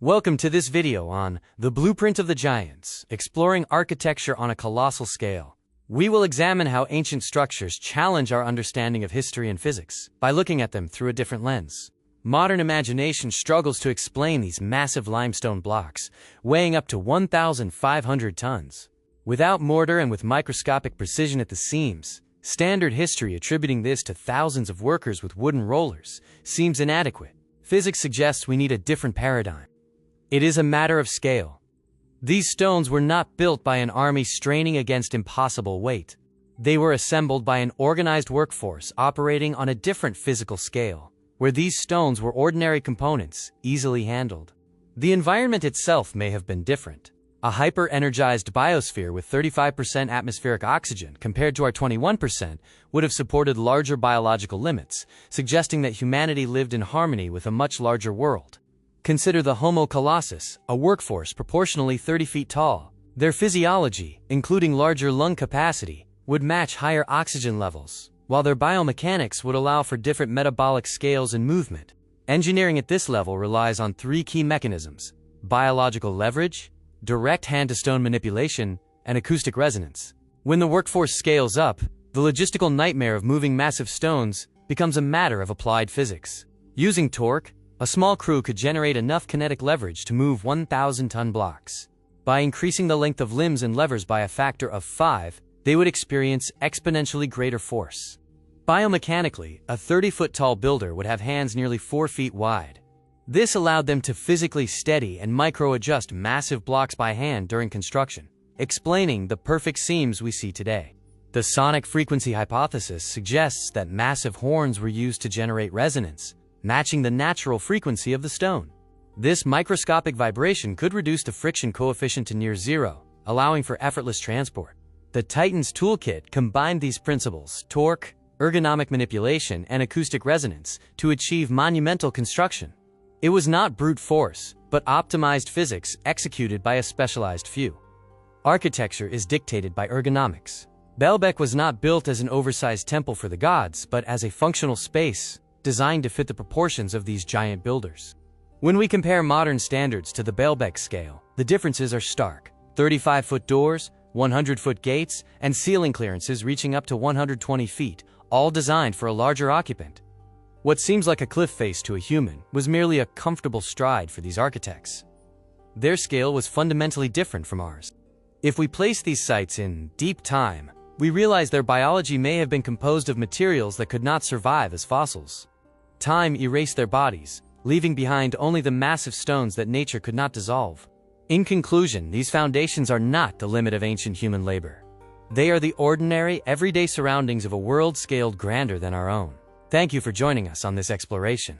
Welcome to this video on The Blueprint of the Giants, exploring architecture on a colossal scale. We will examine how ancient structures challenge our understanding of history and physics by looking at them through a different lens. Modern imagination struggles to explain these massive limestone blocks, weighing up to 1,500 tons. Without mortar and with microscopic precision at the seams, standard history attributing this to thousands of workers with wooden rollers seems inadequate. Physics suggests we need a different paradigm. It is a matter of scale. These stones were not built by an army straining against impossible weight. They were assembled by an organized workforce operating on a different physical scale, where these stones were ordinary components, easily handled. The environment itself may have been different. A hyper-energized biosphere with 35% atmospheric oxygen compared to our 21% would have supported larger biological limits, suggesting that humanity lived in harmony with a much larger world. Consider the Homo colossus, a workforce proportionally 30 feet tall. Their physiology, including larger lung capacity, would match higher oxygen levels, while their biomechanics would allow for different metabolic scales and movement. Engineering at this level relies on three key mechanisms: biological leverage, direct hand-to-stone manipulation, and acoustic resonance. When the workforce scales up, the logistical nightmare of moving massive stones becomes a matter of applied physics. Using torque, a small crew could generate enough kinetic leverage to move 1,000-ton blocks. By increasing the length of limbs and levers by a factor of 5, they would experience exponentially greater force. Biomechanically, a 30-foot-tall builder would have hands nearly 4 feet wide. This allowed them to physically steady and micro-adjust massive blocks by hand during construction, explaining the perfect seams we see today. The sonic frequency hypothesis suggests that massive horns were used to generate resonance, matching the natural frequency of the stone. This microscopic vibration could reduce the friction coefficient to near zero, allowing for effortless transport. The Titan's toolkit combined these principles, torque, ergonomic manipulation, and acoustic resonance, to achieve monumental construction. It was not brute force, but optimized physics executed by a specialized few. Architecture is dictated by ergonomics. Baalbek was not built as an oversized temple for the gods, but as a functional space designed to fit the proportions of these giant builders. When we compare modern standards to the Baalbek scale, the differences are stark. 35-foot doors, 100-foot gates, and ceiling clearances reaching up to 120 feet, all designed for a larger occupant. What seems like a cliff face to a human was merely a comfortable stride for these architects. Their scale was fundamentally different from ours. If we place these sites in deep time, we realize their biology may have been composed of materials that could not survive as fossils. Time erased their bodies, leaving behind only the massive stones that nature could not dissolve. In conclusion, these foundations are not the limit of ancient human labor. They are the ordinary, everyday surroundings of a world scaled grander than our own. Thank you for joining us on this exploration.